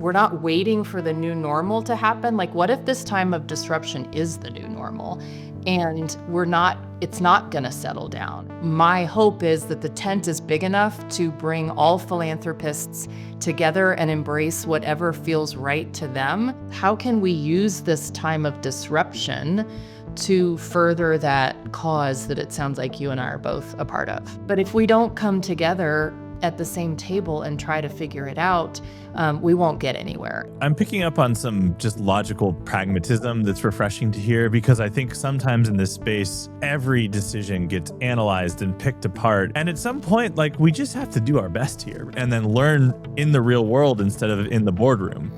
we're not waiting for the new normal to happen. Like, what if this time of disruption is the new normal and it's not going to settle down? My hope is that the tent is big enough to bring all philanthropists together and embrace whatever feels right to them. How can we use this time of disruption to further that cause that it sounds like you and I are both a part of? But if we don't come together at the same table and try to figure it out, we won't get anywhere. I'm picking up on some just logical pragmatism that's refreshing to hear, because I think sometimes in this space, every decision gets analyzed and picked apart. And at some point, like, we just have to do our best here and then learn in the real world instead of in the boardroom.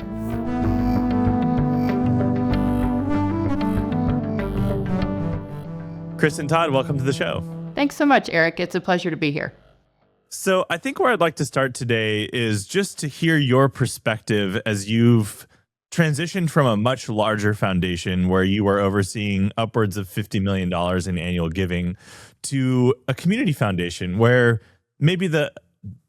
Kristin Todd, welcome to the show. Thanks so much, Eric. It's a pleasure to be here. So I think where I'd like to start today is just to hear your perspective as you've transitioned from a much larger foundation where you were overseeing upwards of $50 million in annual giving to a community foundation where maybe the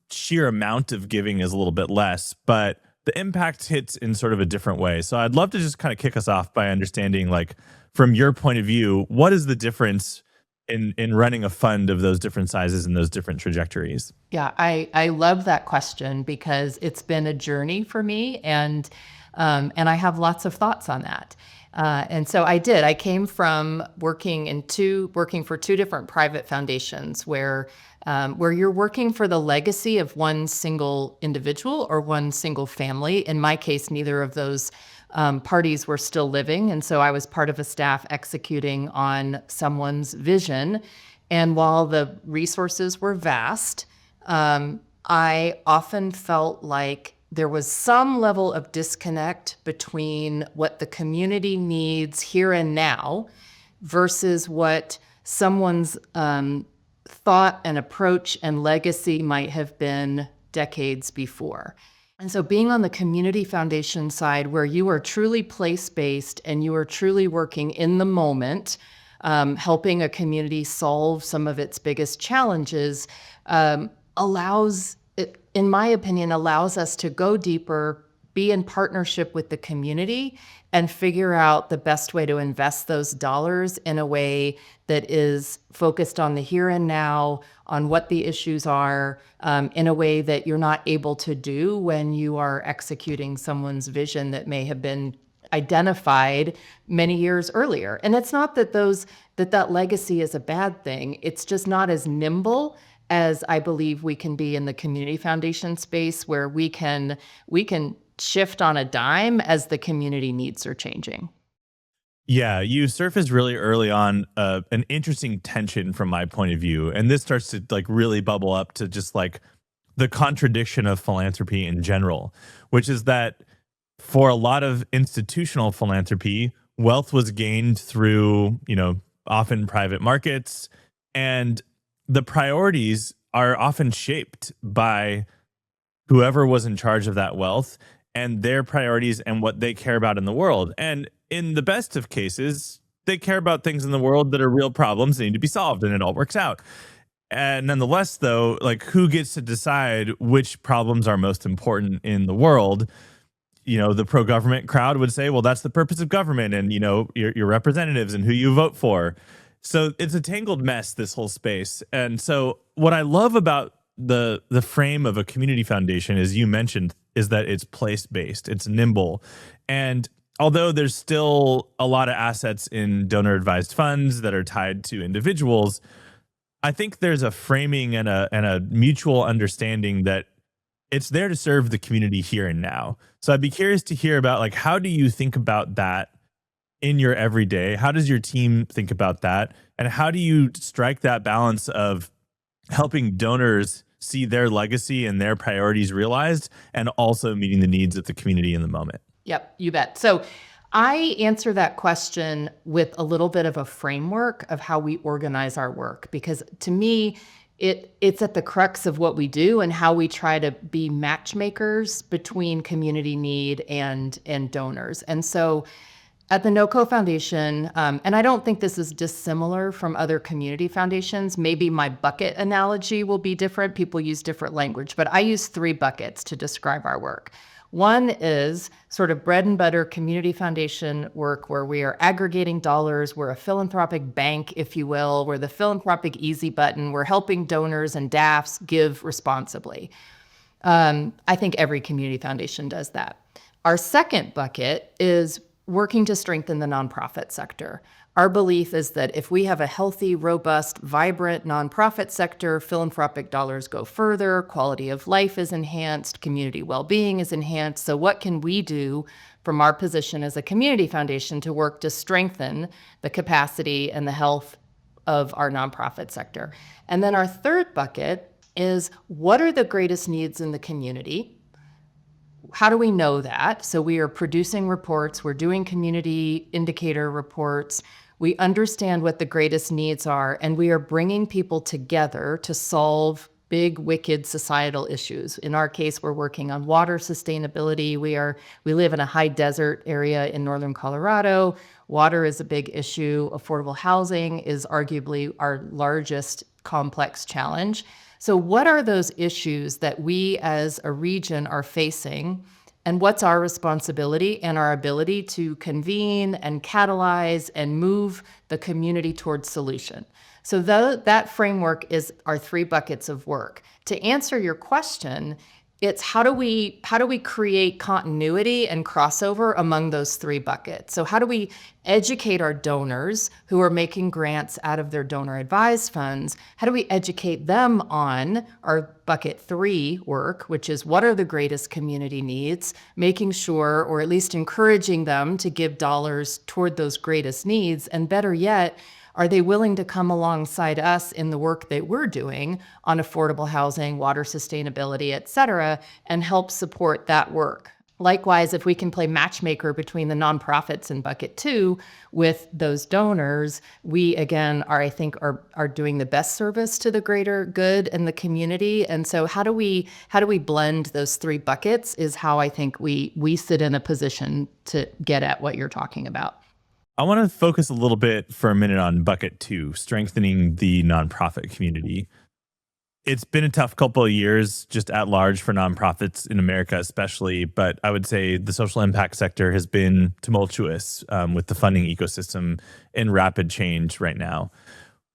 sheer amount of giving is a little bit less, but the impact hits in sort of a different way. So I'd love to just kind of kick us off by understanding, like, from your point of view, what is the difference in running a fund of those different sizes and those different trajectories? Yeah, I love that question because it's been a journey for me, and I have lots of thoughts on that. And so I came from working for two different private foundations where you're working for the legacy of one single individual or one single family. In my case, neither of those parties were still living. And so I was part of a staff executing on someone's vision. And while the resources were vast, I often felt like there was some level of disconnect between what the community needs here and now versus what someone's thought and approach and legacy might have been decades before. And so being on the community foundation side, where you are truly place-based and you are truly working in the moment, helping a community solve some of its biggest challenges, allows us to go deeper, be in partnership with the community, and figure out the best way to invest those dollars in a way that is focused on the here and now, on what the issues are, in a way that you're not able to do when you are executing someone's vision that may have been identified many years earlier. And it's not that that legacy is a bad thing. It's just not as nimble as I believe we can be in the community foundation space, where we can shift on a dime as the community needs are changing. Yeah, you surfaced really early on an interesting tension from my point of view. And this starts to like really bubble up to just like the contradiction of philanthropy in general, which is that for a lot of institutional philanthropy, wealth was gained through, often private markets, and the priorities are often shaped by whoever was in charge of that wealth and their priorities and what they care about in the world. And in the best of cases, they care about things in the world that are real problems that need to be solved, and it all works out. And nonetheless, though, like, who gets to decide which problems are most important in the world? The pro-government crowd would say, well, that's the purpose of government, and, your representatives and who you vote for. So it's a tangled mess, this whole space. And so what I love about the frame of a community foundation, as you mentioned, is that it's place-based, it's nimble. And although there's still a lot of assets in donor-advised funds that are tied to individuals, I think there's a framing and a mutual understanding that it's there to serve the community here and now. So I'd be curious to hear about, like, how do you think about that in your everyday? How does your team think about that? And how do you strike that balance of helping donors see their legacy and their priorities realized, and also meeting the needs of the community in the moment? Yep, you bet. So I answer that question with a little bit of a framework of how we organize our work, because to me, it's at the crux of what we do and how we try to be matchmakers between community need and donors. And so at the NoCo Foundation, and I don't think this is dissimilar from other community foundations. Maybe my bucket analogy will be different. People use different language, but I use 3 buckets to describe our work. One is sort of bread and butter community foundation work where we are aggregating dollars. We're a philanthropic bank, if you will. We're the philanthropic easy button. We're helping donors and DAFs give responsibly. I think every community foundation does that. Our second bucket is working to strengthen the nonprofit sector. Our belief is that if we have a healthy, robust, vibrant nonprofit sector, philanthropic dollars go further, quality of life is enhanced, community well-being is enhanced. So what can we do from our position as a community foundation to work to strengthen the capacity and the health of our nonprofit sector? And then our third bucket is, what are the greatest needs in the community? How do we know that? So we are producing reports, we're doing community indicator reports, we understand what the greatest needs are, and we are bringing people together to solve big, wicked societal issues. In our case, we're working on water sustainability. We live in a high desert area in northern Colorado. Water is a big issue. Affordable housing is arguably our largest complex challenge. So what are those issues that we as a region are facing, and what's our responsibility and our ability to convene and catalyze and move the community towards solution? So that framework is our three buckets of work. To answer your question, it's how do we create continuity and crossover among those three buckets? So how do we educate our donors who are making grants out of their donor advised funds? How do we educate them on our bucket 3 work, which is what are the greatest community needs, making sure, or at least encouraging them to give dollars toward those greatest needs, and better yet, are they willing to come alongside us in the work that we're doing on affordable housing, water sustainability, et cetera, and help support that work? Likewise, if we can play matchmaker between the nonprofits in bucket 2 with those donors, we again are, I think, are doing the best service to the greater good and the community. And so how do we blend those three buckets is how I think we sit in a position to get at what you're talking about. I want to focus a little bit for a minute on bucket 2, strengthening the nonprofit community. It's been a tough couple of years just at large for nonprofits in America, especially, but I would say the social impact sector has been tumultuous with the funding ecosystem in rapid change right now.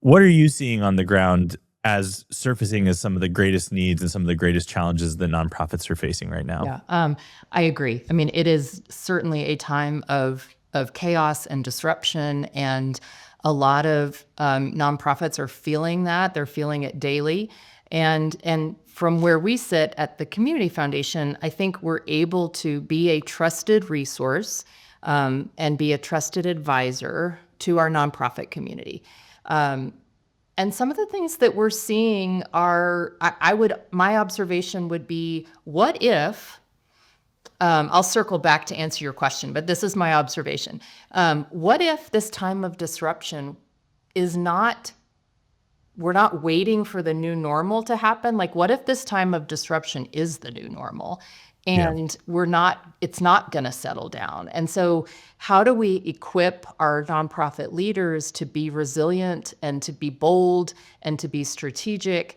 What are you seeing on the ground as surfacing as some of the greatest needs and some of the greatest challenges that nonprofits are facing right now? Yeah, I agree. I mean, it is certainly a time of chaos and disruption, and a lot of nonprofits are feeling that. They're feeling it daily. And from where we sit at the Community Foundation, I think we're able to be a trusted resource and be a trusted advisor to our nonprofit community. And some of the things that we're seeing are, my observation would be, what if, I'll circle back to answer your question, but this is my observation. What if this time of disruption is not, we're not waiting for the new normal to happen? Like, what if this time of disruption is the new normal and it's not going to settle down? And so how do we equip our nonprofit leaders to be resilient and to be bold and to be strategic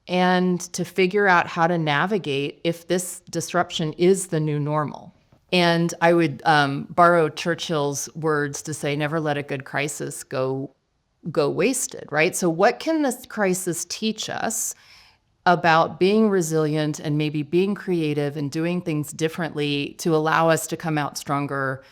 and to figure out how to navigate if this disruption is the new normal? And I would borrow Churchill's words to say, never let a good crisis go wasted, right? So what can this crisis teach us about being resilient and maybe being creative and doing things differently to allow us to come out stronger,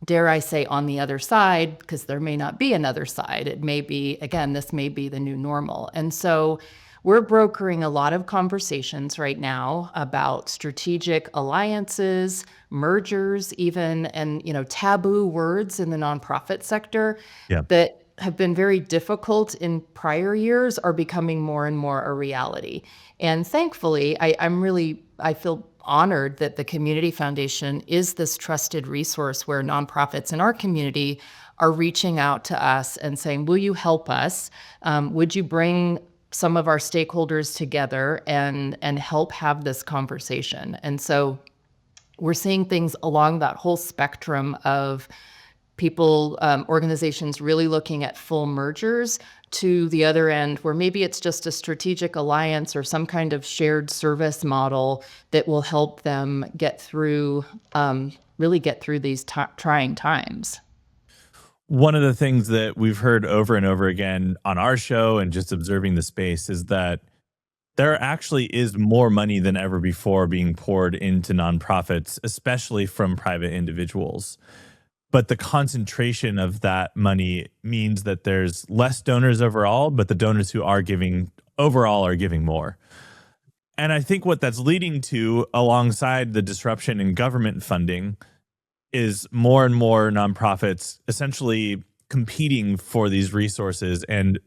dare I say, on the other side, because there may not be another side. It may be, again, this may be the new normal. And so we're brokering a lot of conversations right now about strategic alliances, mergers even, and taboo words in the nonprofit sector that have been very difficult in prior years are becoming more and more a reality. And thankfully, I feel honored that the Community Foundation is this trusted resource where nonprofits in our community are reaching out to us and saying, will you help us? Would you bring some of our stakeholders together and help have this conversation? And so we're seeing things along that whole spectrum of people, organizations really looking at full mergers to the other end where maybe it's just a strategic alliance or some kind of shared service model that will help them get through, really get through these trying times. One of the things that we've heard over and over again on our show and just observing the space is that there actually is more money than ever before being poured into nonprofits, especially from private individuals. But the concentration of that money means that there's less donors overall, but the donors who are giving overall are giving more. And I think what that's leading to, alongside the disruption in government funding, is more and more nonprofits essentially competing for these resources and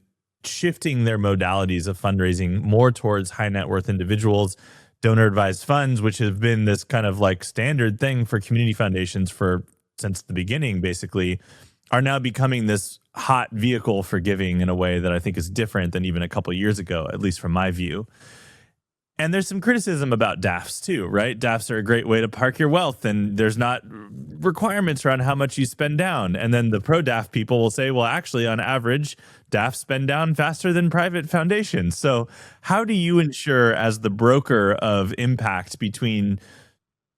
shifting their modalities of fundraising more towards high net worth individuals, donor advised funds, which have been this kind of like standard thing for community foundations for since the beginning, basically, are now becoming this hot vehicle for giving in a way that I think is different than even a couple of years ago, at least from my view. And there's some criticism about DAFs too, right? DAFs are a great way to park your wealth, and there's not requirements around how much you spend down. And then the pro DAF people will say, well, actually, on average, DAFs spend down faster than private foundations. So, how do you ensure, as the broker of impact between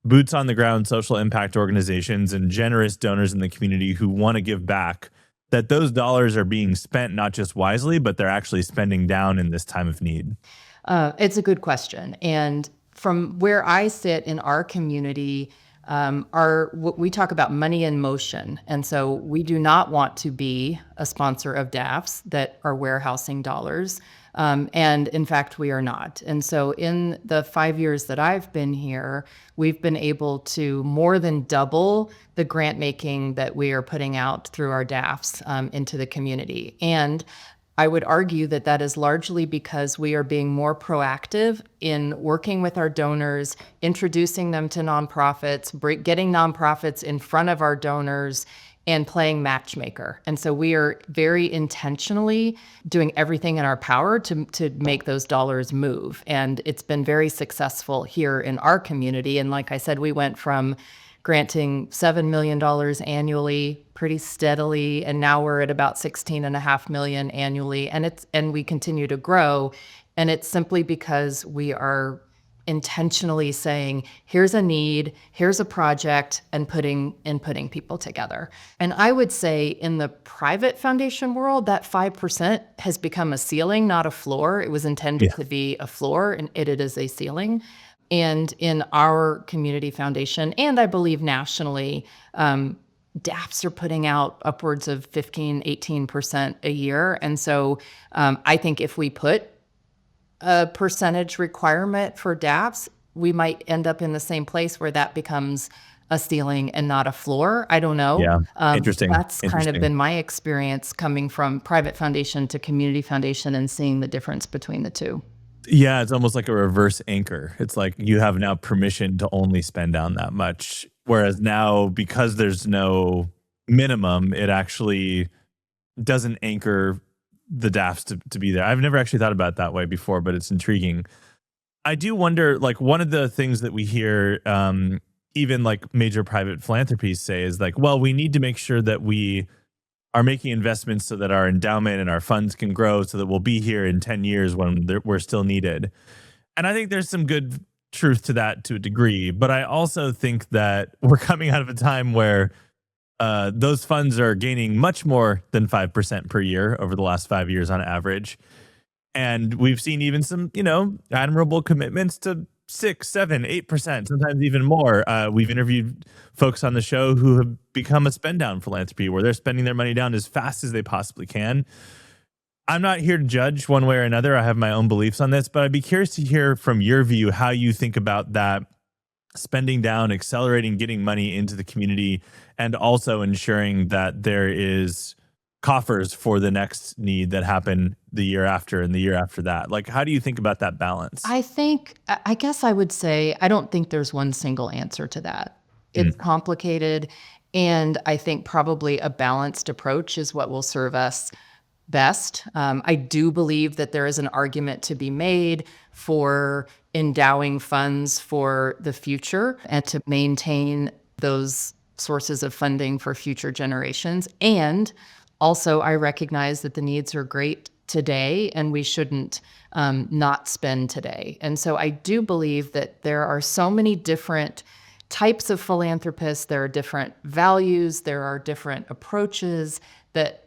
boots on the ground social impact organizations and generous donors in the community who want to give back, that those dollars are being spent not just wisely, but they're actually spending down in this time of need? It's a good question. And from where I sit in our community, we talk about money in motion. And so we do not want to be a sponsor of DAFs that are warehousing dollars. And in fact, we are not. And so in the 5 years that I've been here, we've been able to more than double the grant making that we are putting out through our DAFs into the community. And I would argue that that is largely because we are being more proactive in working with our donors, introducing them to nonprofits, getting nonprofits in front of our donors, and playing matchmaker. And so we are very intentionally doing everything in our power to make those dollars move. And it's been very successful here in our community. And like I said, we went from granting $7 million annually pretty steadily, and now we're at about $16.5 million annually, and we continue to grow. And it's simply because we are intentionally saying, here's a need, here's a project, and putting people together. And I would say in the private foundation world, that 5% has become a ceiling, not a floor. It was intended to be a floor, and it is a ceiling. And in our community foundation, and I believe nationally, DAFs are putting out upwards of 15, 18% a year. And so I think if we put a percentage requirement for DAFs, we might end up in the same place where that becomes a ceiling and not a floor. I don't know. Yeah, interesting. That's kind of been my experience coming from private foundation to community foundation and seeing the difference between the two. Yeah, it's almost like a reverse anchor. It's like you have now permission to only spend down that much. Whereas now, because there's no minimum, it actually doesn't anchor the DAFs to be there. I've never actually thought about it that way before, but it's intriguing. I do wonder, like, one of the things that we hear, even like major private philanthropies say is like, well, we need to make sure that we are making investments so that our endowment and our funds can grow so that we'll be here in 10 years when we're still needed. And I think there's some good truth to that to a degree. But I also think that we're coming out of a time where those funds are gaining much more than 5% per year over the last 5 years on average. And we've seen even some, admirable commitments to 6, 7, 8%, sometimes even more. We've interviewed folks on the show who have become a spend down philanthropy where they're spending their money down as fast as they possibly can. I'm not here to judge one way or another. I have my own beliefs on this, but I'd be curious to hear from your view how you think about that spending down, accelerating, getting money into the community, and also ensuring that there is coffers for the next need that happen the year after and the year after that. Like, how do you think about that balance? I guess I would say, I don't think there's one single answer to that. It's complicated. And I think probably a balanced approach is what will serve us best. I do believe that there is an argument to be made for endowing funds for the future and to maintain those sources of funding for future generations. And also, I recognize that the needs are great today, and we shouldn't not spend today. And so I do believe that there are so many different types of philanthropists, there are different values, there are different approaches, that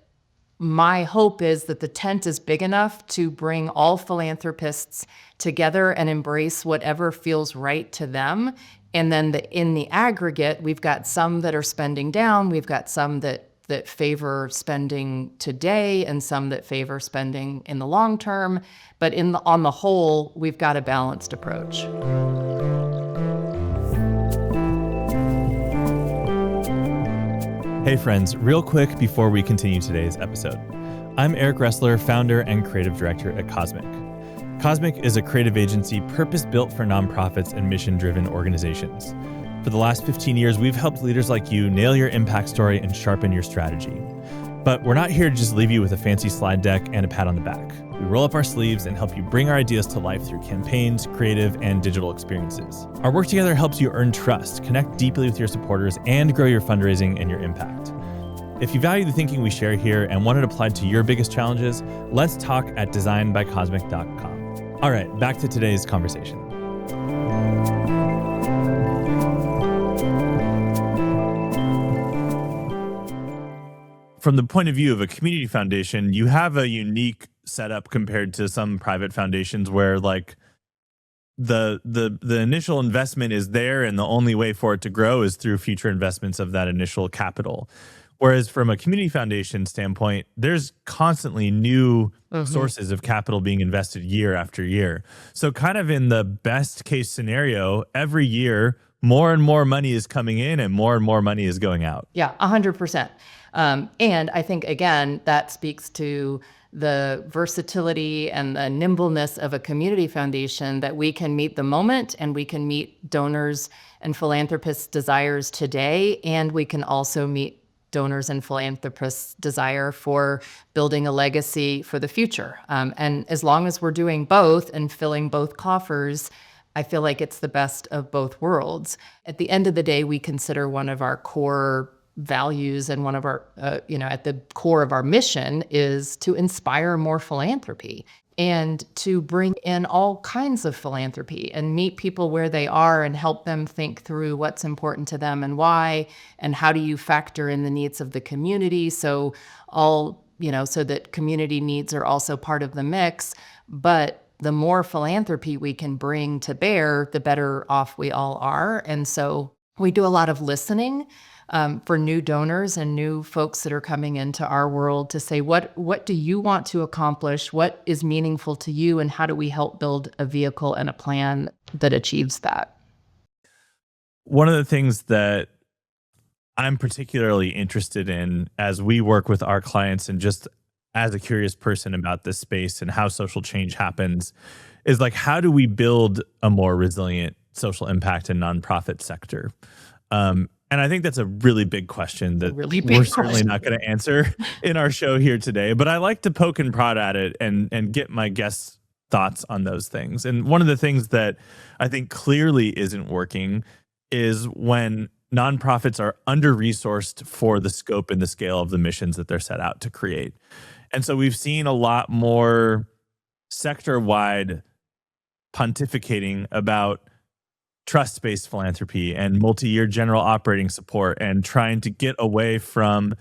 my hope is that the tent is big enough to bring all philanthropists together and embrace whatever feels right to them. And then in the aggregate, we've got some that are spending down, we've got some that favor spending today, and some that favor spending in the long term. But on the whole, we've got a balanced approach. Hey friends, real quick before we continue today's episode. I'm Eric Ressler, founder and creative director at Cosmic. Cosmic is a creative agency purpose-built for nonprofits and mission-driven organizations. For the last 15 years, we've helped leaders like you nail your impact story and sharpen your strategy. But we're not here to just leave you with a fancy slide deck and a pat on the back. We roll up our sleeves and help you bring our ideas to life through campaigns, creative, and digital experiences. Our work together helps you earn trust, connect deeply with your supporters, and grow your fundraising and your impact. If you value the thinking we share here and want it applied to your biggest challenges, let's talk at designbycosmic.com. All right, back to today's conversation. From the point of view of a community foundation, you have a unique setup compared to some private foundations where like the initial investment is there and the only way for it to grow is through future investments of that initial capital. Whereas from a community foundation standpoint, there's constantly new sources of capital being invested year after year. So kind of in the best case scenario, every year, more and more money is coming in and more money is going out. Yeah, 100%. And I think, again, that speaks to the versatility and the nimbleness of a community foundation, that we can meet the moment and we can meet donors and philanthropists' desires today, and we can also meet donors and philanthropists' desire for building a legacy for the future. And as long as we're doing both and filling both coffers, I feel like it's the best of both worlds. At the end of the day, we consider one of our core values and one of our, at the core of our mission is to inspire more philanthropy and to bring in all kinds of philanthropy and meet people where they are and help them think through what's important to them and why, and how do you factor in the needs of the community. So so that community needs are also part of the mix. But the more philanthropy we can bring to bear, the better off we all are. And so we do a lot of listening for new donors and new folks that are coming into our world to say, what do you want to accomplish? What is meaningful to you? And how do we help build a vehicle and a plan that achieves that? One of the things that I'm particularly interested in as we work with our clients and just as a curious person about this space and how social change happens is like, how do we build a more resilient social impact and nonprofit sector? And I think that's a really big question that we're certainly not going to answer in our show here today. But I like to poke and prod at it and get my guests' thoughts on those things. And one of the things that I think clearly isn't working is when nonprofits are under-resourced for the scope and the scale of the missions that they're set out to create. And so we've seen a lot more sector-wide pontificating about trust-based philanthropy and multi-year general operating support and trying to get away from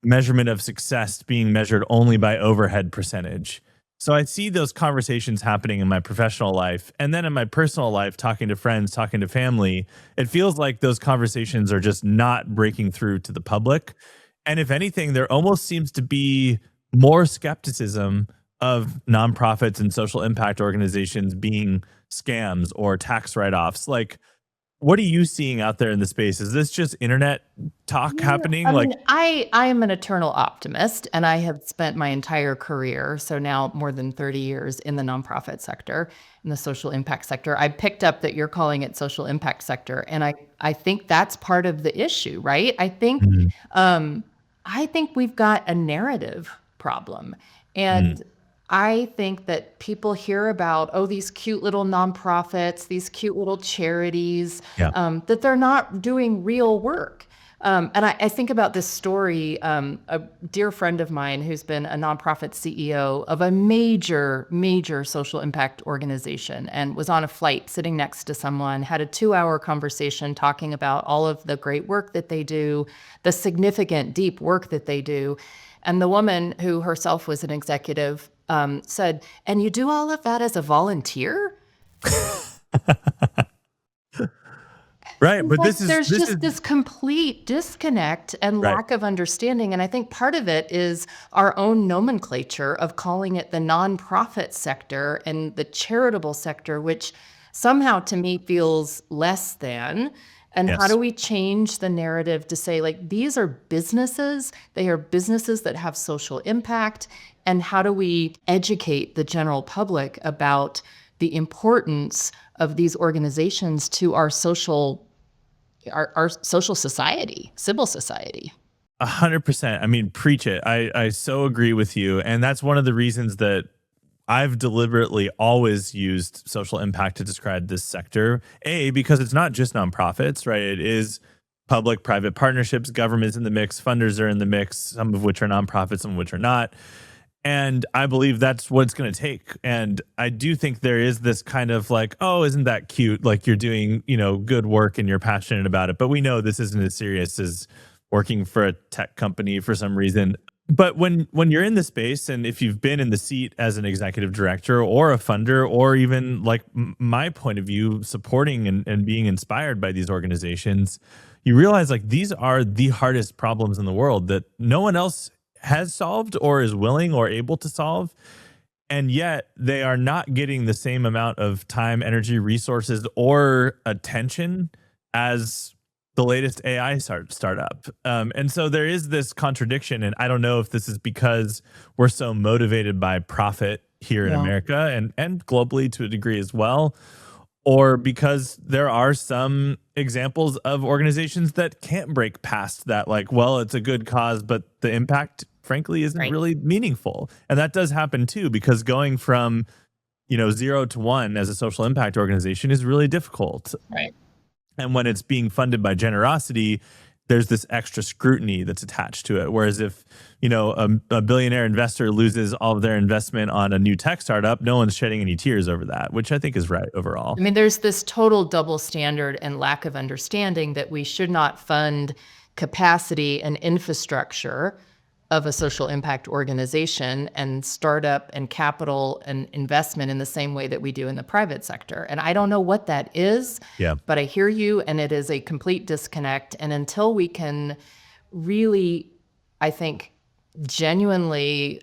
measurement of success being measured only by overhead percentage. So I see those conversations happening in my professional life. And then in my personal life, talking to friends, talking to family, it feels like those conversations are just not breaking through to the public. And if anything, there almost seems to be more skepticism of nonprofits and social impact organizations being scams or tax write-offs. Like, what are you seeing out there in the space? Is this just internet talk happening? I mean, I am an eternal optimist, and I have spent my entire career, so now more than 30 years, in the nonprofit sector, in the social impact sector. I picked up that you're calling it social impact sector, and I think that's part of the issue, right? I think we've got a narrative problem, and I think that people hear about, these cute little nonprofits, these cute little charities, that they're not doing real work. And I think about this story. A dear friend of mine who's been a nonprofit CEO of a major, major social impact organization and was on a flight sitting next to someone, had a 2-hour conversation talking about all of the great work that they do, the significant, deep work that they do. And the woman, who herself was an executive, said, "And you do all of that as a volunteer?" Right. But Like, this there's is just this complete disconnect and right. lack of understanding. And I think part of it is our own nomenclature of calling it the nonprofit sector and the charitable sector, which somehow to me feels less than. And how do Yes. we change the narrative to say, like, these are businesses, they are businesses that have social impact? And how do we educate the general public about the importance of these organizations to our social society, civil society? 100%. I mean, preach it. I so agree with you. And that's one of the reasons that I've deliberately always used social impact to describe this sector. A, because it's not just nonprofits, right? It is public private partnerships, governments in the mix, funders are in the mix, some of which are nonprofits, some of which are not. And I believe that's what it's going to take. And I do think there is this kind of like, oh, isn't that cute? Like you're doing, good work and you're passionate about it. But we know this isn't as serious as working for a tech company for some reason. But when you're in the space, and if you've been in the seat as an executive director or a funder, or even like my point of view, supporting and being inspired by these organizations, you realize like these are the hardest problems in the world that no one else has solved or is willing or able to solve. And yet they are not getting the same amount of time, energy, resources, or attention as the latest AI startup. And so there is this contradiction. And I don't know if this is because we're so motivated by profit here in Yeah. America and globally to a degree as well, or because there are some examples of organizations that can't break past that, like, well, it's a good cause, but the impact, frankly, isn't Right. really meaningful. And that does happen too, because going from, 0 to 1 as a social impact organization is really difficult. Right. And when it's being funded by generosity, there's this extra scrutiny that's attached to it. Whereas if, a billionaire investor loses all of their investment on a new tech startup, no one's shedding any tears over that, which I think is right overall. I mean, there's this total double standard and lack of understanding that we should not fund capacity and infrastructure of a social impact organization and startup and capital and investment in the same way that we do in the private sector. And I don't know what that is, Yeah. but I hear you, and it is a complete disconnect. And until we can really, I think, genuinely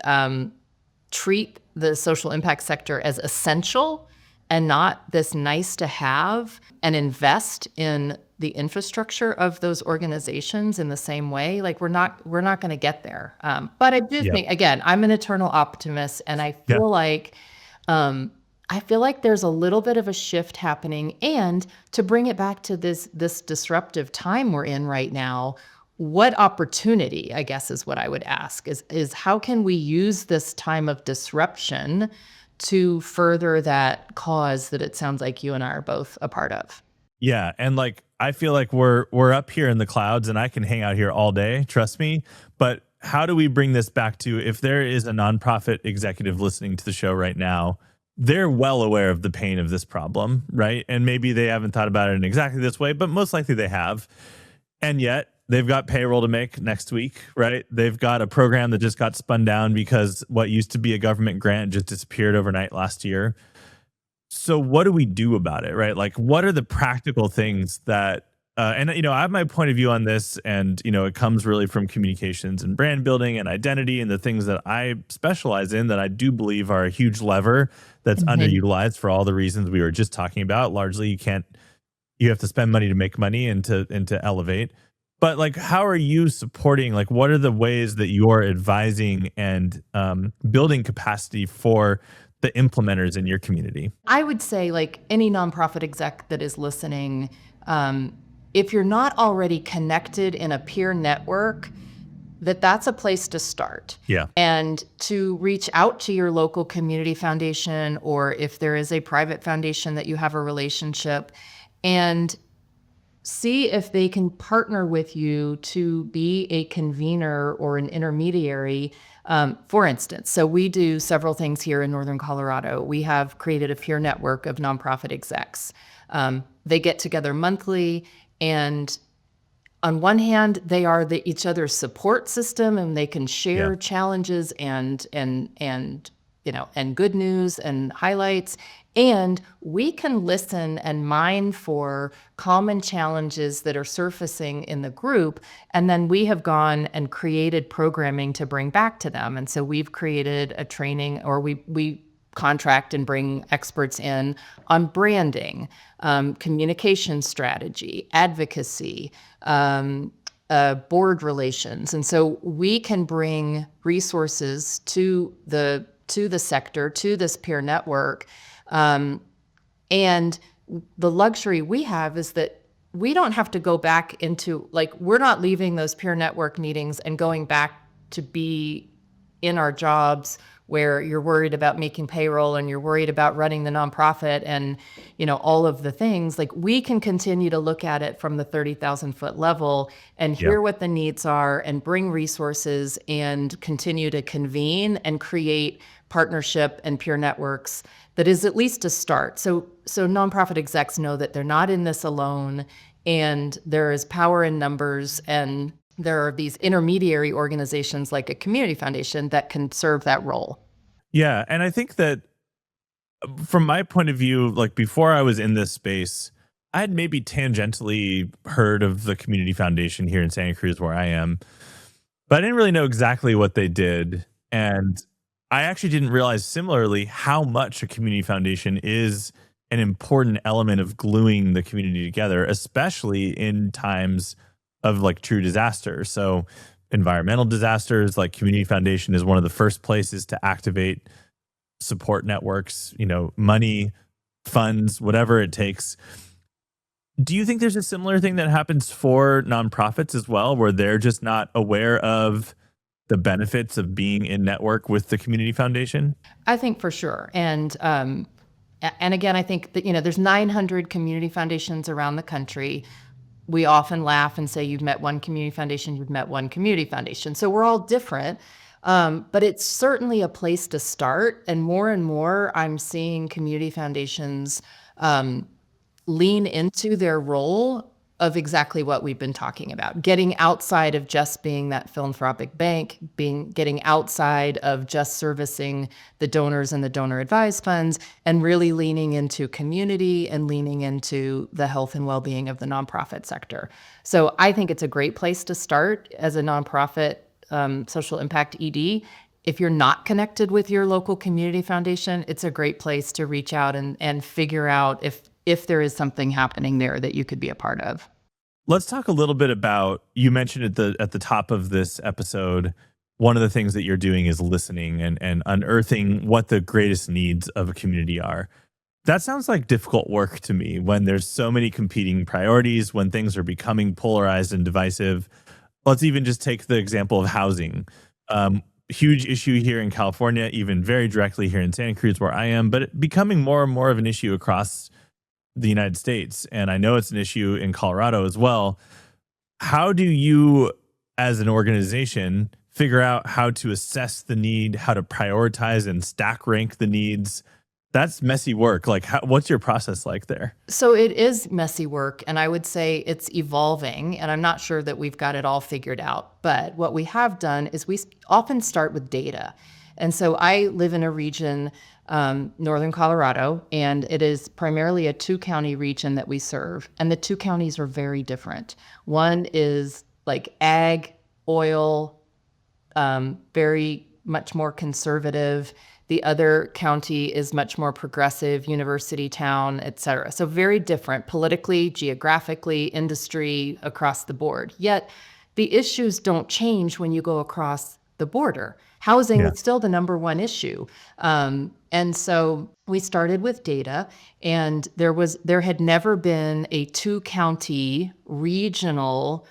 treat the social impact sector as essential and not this nice to have, and invest in the infrastructure of those organizations in the same way, like we're not going to get there. But I do Yeah. think, again, I'm an eternal optimist, and I Yeah. feel like there's a little bit of a shift happening. And to bring it back to this disruptive time we're in right now, what opportunity, I guess, is what I would ask, is how can we use this time of disruption to further that cause that it sounds like you and I are both a part of? Yeah, and like I feel like we're up here in the clouds and I can hang out here all day, trust me, but how do we bring this back to, if there is a nonprofit executive listening to the show right now, they're well aware of the pain of this problem, right? And maybe they haven't thought about it in exactly this way, but most likely they have. And yet they've got payroll to make next week, right? They've got a program that just got spun down because what used to be a government grant just disappeared overnight last year. So what do we do about it, right? Like, what are the practical things that, and I have my point of view on this, and it comes really from communications and brand building and identity and the things that I specialize in that I do believe are a huge lever that's Mhm. underutilized for all the reasons we were just talking about. Largely, you have to spend money to make money and to elevate. But like, how are you supporting? Like, what are the ways that you're advising and building capacity for the implementers in your community? I would say, like any nonprofit exec that is listening, if you're not already connected in a peer network, that's a place to start. Yeah. And to reach out to your local community foundation, or if there is a private foundation that you have a relationship, and see if they can partner with you to be a convener or an intermediary. For instance, so we do several things here in Northern Colorado. We have created a peer network of nonprofit execs. They get together monthly, and on one hand, they are each other's support system, and they can Yeah. share challenges and good news and highlights. And we can listen and mine for common challenges that are surfacing in the group. And then we have gone and created programming to bring back to them. And so we've created a training, or we contract and bring experts in on branding, communication strategy, advocacy, board relations. And so we can bring resources to the sector, to this peer network. And the luxury we have is that we don't have to go back into, like, we're not leaving those peer network meetings and going back to be in our jobs where you're worried about making payroll and you're worried about running the nonprofit and, all of the things. Like, we can continue to look at it from the 30,000-foot level and Yeah. hear what the needs are and bring resources and continue to convene and create partnership and peer networks that is at least a start. So nonprofit execs know that they're not in this alone, and there is power in numbers, and there are these intermediary organizations like a community foundation that can serve that role. Yeah. And I think that from my point of view, like before I was in this space, I had maybe tangentially heard of the community foundation here in Santa Cruz where I am, but I didn't really know exactly what they did. And I actually didn't realize similarly how much a community foundation is an important element of gluing the community together, especially in times of like true disaster. So environmental disasters, like community foundation is one of the first places to activate support networks, money, funds, whatever it takes. Do you think there's a similar thing that happens for nonprofits as well, where they're just not aware of the benefits of being in network with the community foundation? I think for sure. And again, I think that, there's 900 community foundations around the country. We often laugh and say, you've met one community foundation, you've met one community foundation. So we're all different. But it's certainly a place to start. And more, I'm seeing community foundations lean into their role of exactly what we've been talking about, getting outside of just being that philanthropic bank, getting outside of just servicing the donors and the donor advised funds, and really leaning into community and leaning into the health and well-being of the nonprofit sector. So I think it's a great place to start as a nonprofit social impact ED. If you're not connected with your local community foundation, it's a great place to reach out and figure out if there is something happening there that you could be a part of. Let's talk a little bit about, you mentioned at the top of this episode, one of the things that you're doing is listening and unearthing what the greatest needs of a community are. That sounds like difficult work to me when there's so many competing priorities, when things are becoming polarized and divisive. Let's even just take the example of housing. Huge issue here in California, even very directly here in Santa Cruz where I am, but it becoming more and more of an issue across the United States. And I know it's an issue in Colorado as well. How do you, as an organization, figure out how to assess the need, how to prioritize and stack rank the needs? That's messy work. Like, what's your process like there? So it is messy work, and I would say it's evolving, and I'm not sure that we've got it all figured out. But what we have done is we often start with data. And so I live in a region, Northern Colorado, and it is primarily a 2-county region that we serve. And the 2 counties are very different. One is like ag, oil, very much more conservative. The other county is much more progressive, university town, et cetera. So very different politically, geographically, industry, across the board. Yet the issues don't change when you go across the border. Housing Yeah. is still the number one issue. And so we started with data, and there had never been a 2-county regional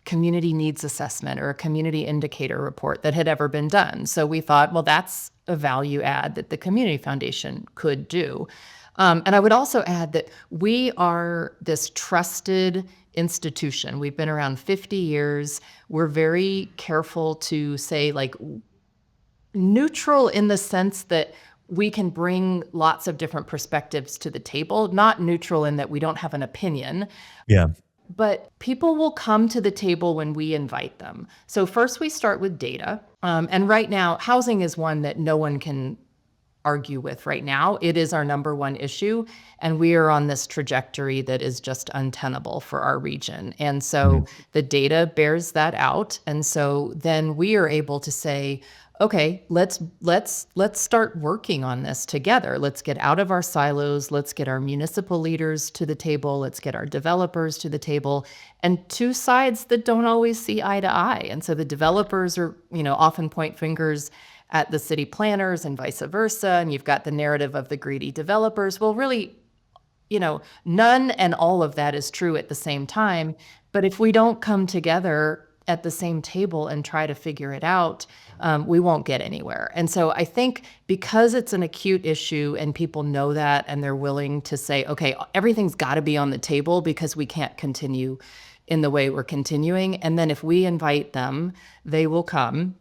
community needs assessment or a community indicator report that had ever been done. So we thought, well, that's a value add that the community foundation could do. And I would also add that we are this trusted institution. We've been around 50 years. We're very careful to say, like, neutral in the sense that we can bring lots of different perspectives to the table, not neutral in that we don't have an opinion, Yeah. but people will come to the table when we invite them. So first we start with data. And right now, housing is one that no one can argue with right now. It is our number one issue, and we are on this trajectory that is just untenable for our region. And so the data bears that out. And so then we are able to say, okay, let's start working on this together. Let's get out of our silos. Let's get our municipal leaders to the table. Let's get our developers to the table, and two sides that don't always see eye to eye. And so the developers are, often point fingers at the city planners and vice versa. And you've got the narrative of the greedy developers. Well, really, none and all of that is true at the same time. But if we don't come together at the same table and try to figure it out, we won't get anywhere. And so I think because it's an acute issue and people know that and they're willing to say, okay, everything's got to be on the table because we can't continue in the way we're continuing. And then if we invite them, they will come.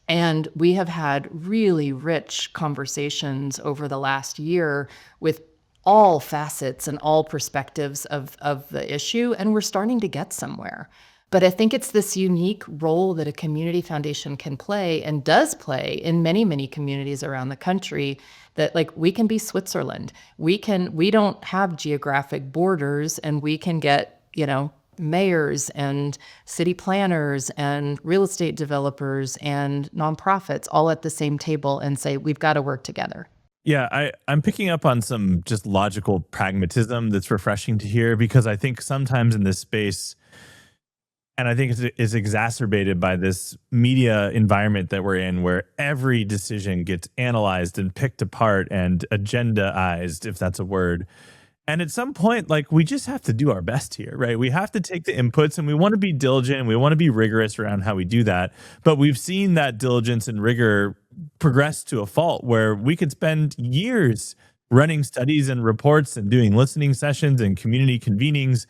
And we have had really rich conversations over the last year with all facets and all perspectives of the issue, and we're starting to get somewhere. But I think it's this unique role that a community foundation can play and does play in many, many communities around the country, that like we can be Switzerland. We don't have geographic borders, and we can get, mayors and city planners and real estate developers and nonprofits all at the same table and say, we've got to work together. Yeah, I'm picking up on some just logical pragmatism that's refreshing to hear, because I think sometimes in this space, and I think it's exacerbated by this media environment that we're in, where every decision gets analyzed and picked apart and agendaized, if that's a word. And at some point, like, we just have to do our best here, right? We have to take the inputs, and we want to be diligent, and we want to be rigorous around how we do that. But we've seen that diligence and rigor progress to a fault where we could spend years running studies and reports and doing listening sessions and community convenings.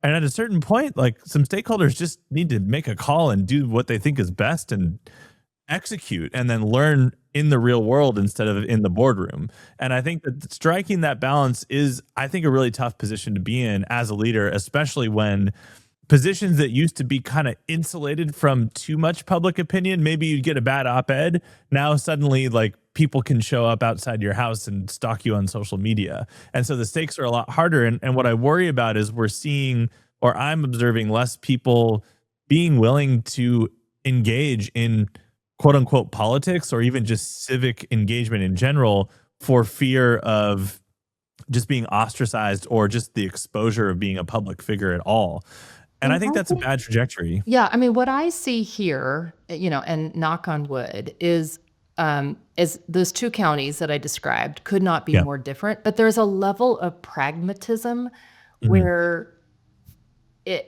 And at a certain point, like, some stakeholders just need to make a call and do what they think is best and execute, and then learn in the real world instead of in the boardroom. And I think that striking that balance is, I think, a really tough position to be in as a leader, especially when positions that used to be kind of insulated from too much public opinion, maybe you'd get a bad op-ed. Now suddenly, like, people can show up outside your house and stalk you on social media. And so the stakes are a lot harder. And what I worry about is we're seeing, or I'm observing, less people being willing to engage in quote unquote politics, or even just civic engagement in general, for fear of just being ostracized or just the exposure of being a public figure at all. And I think that's a bad trajectory. Yeah, I mean, what I see here, and knock on wood, is those two counties that I described could not be Yeah. more different. But there's a level of pragmatism Mhm. where,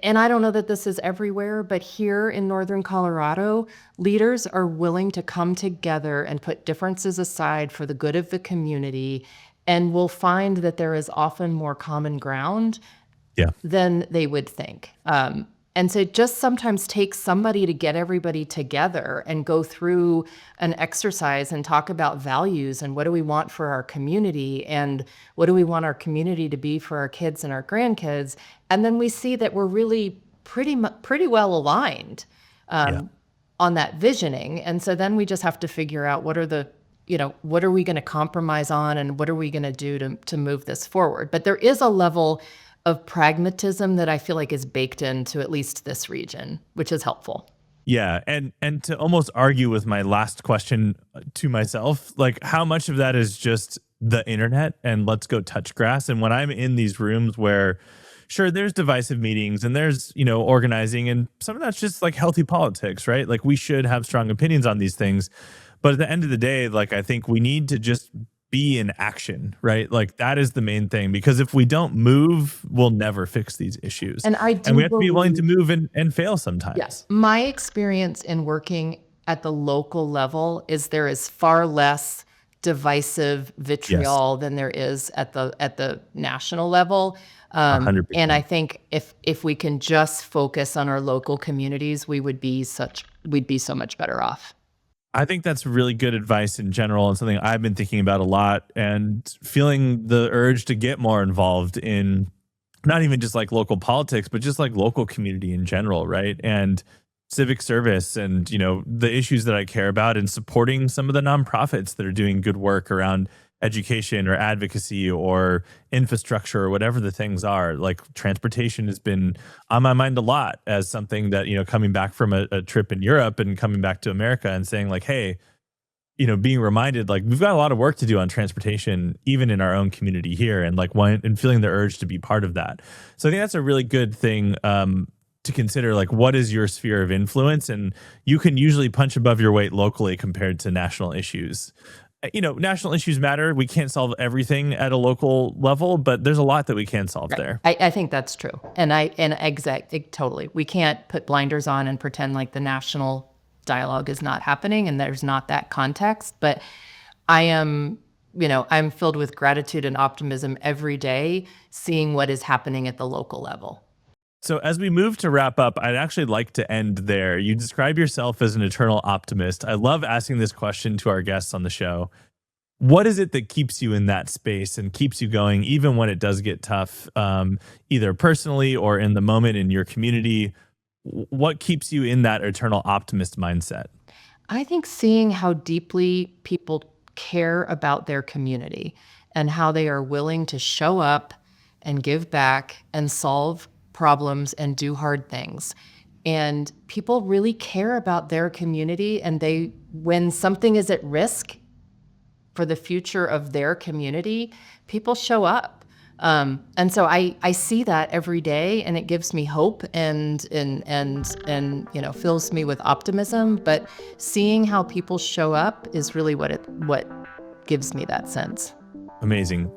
and I don't know that this is everywhere, but here in Northern Colorado, leaders are willing to come together and put differences aside for the good of the community, and will find that there is often more common ground Yeah. than they would think. And so it just sometimes takes somebody to get everybody together and go through an exercise and talk about values and what do we want for our community and what do we want our community to be for our kids and our grandkids. And then we see that we're really pretty well aligned Yeah. on that visioning. And so then we just have to figure out what are we going to compromise on and what are we going to do to move this forward. But there is a level of pragmatism that I feel like is baked into at least this region, which is helpful. Yeah, and to almost argue with my last question to myself, like, how much of that is just the internet and let's go touch grass? And when I'm in these rooms where, sure, there's divisive meetings and there's, organizing, and some of that's just like healthy politics, right? Like, we should have strong opinions on these things. But at the end of the day, like, I think we need to just be in action, right? Like, that is the main thing, because if we don't move, we'll never fix these issues. And we have to be willing to move and fail sometimes. Yes. My experience in working at the local level is there is far less divisive vitriol than there is at the national level. And 100%. I think if we can just focus on our local communities, we'd be so much better off. I think that's really good advice in general and something I've been thinking about a lot and feeling the urge to get more involved in not even just like local politics, but just like local community in general, right? And civic service and, the issues that I care about and supporting some of the nonprofits that are doing good work around education or advocacy or infrastructure or whatever the things are. Like transportation has been on my mind a lot as something that, coming back from a trip in Europe and coming back to America and saying like, hey, being reminded like we've got a lot of work to do on transportation, even in our own community here, and like and feeling the urge to be part of that. So I think that's a really good thing to consider. Like, what is your sphere of influence? And you can usually punch above your weight locally compared to national issues. National issues matter. We can't solve everything at a local level, but there's a lot that we can solve Right. there. I think that's true. Totally. We can't put blinders on and pretend like the national dialogue is not happening and there's not that context. But I'm filled with gratitude and optimism every day, seeing what is happening at the local level. So as we move to wrap up, I'd actually like to end there. You describe yourself as an eternal optimist. I love asking this question to our guests on the show. What is it that keeps you in that space and keeps you going, even when it does get tough, either personally or in the moment in your community? What keeps you in that eternal optimist mindset? I think seeing how deeply people care about their community and how they are willing to show up and give back and solve problems and do hard things. And people really care about their community, and when something is at risk for the future of their community, people show up. And so I see that every day, and it gives me hope and fills me with optimism. But seeing how people show up is really what gives me that sense. Amazing.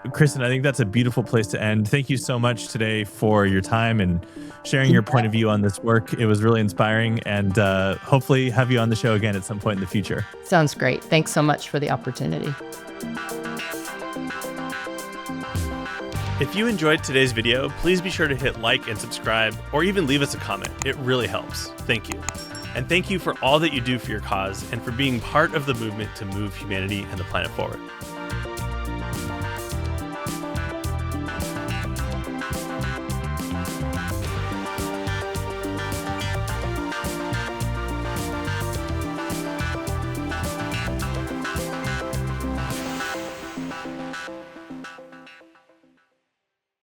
Kristin, I think that's a beautiful place to end. Thank you so much today for your time and sharing your point of view on this work. It was really inspiring, and hopefully have you on the show again at some point in the future. Sounds great. Thanks so much for the opportunity. If you enjoyed today's video, please be sure to hit like and subscribe, or even leave us a comment. It really helps. Thank you. And thank you for all that you do for your cause and for being part of the movement to move humanity and the planet forward.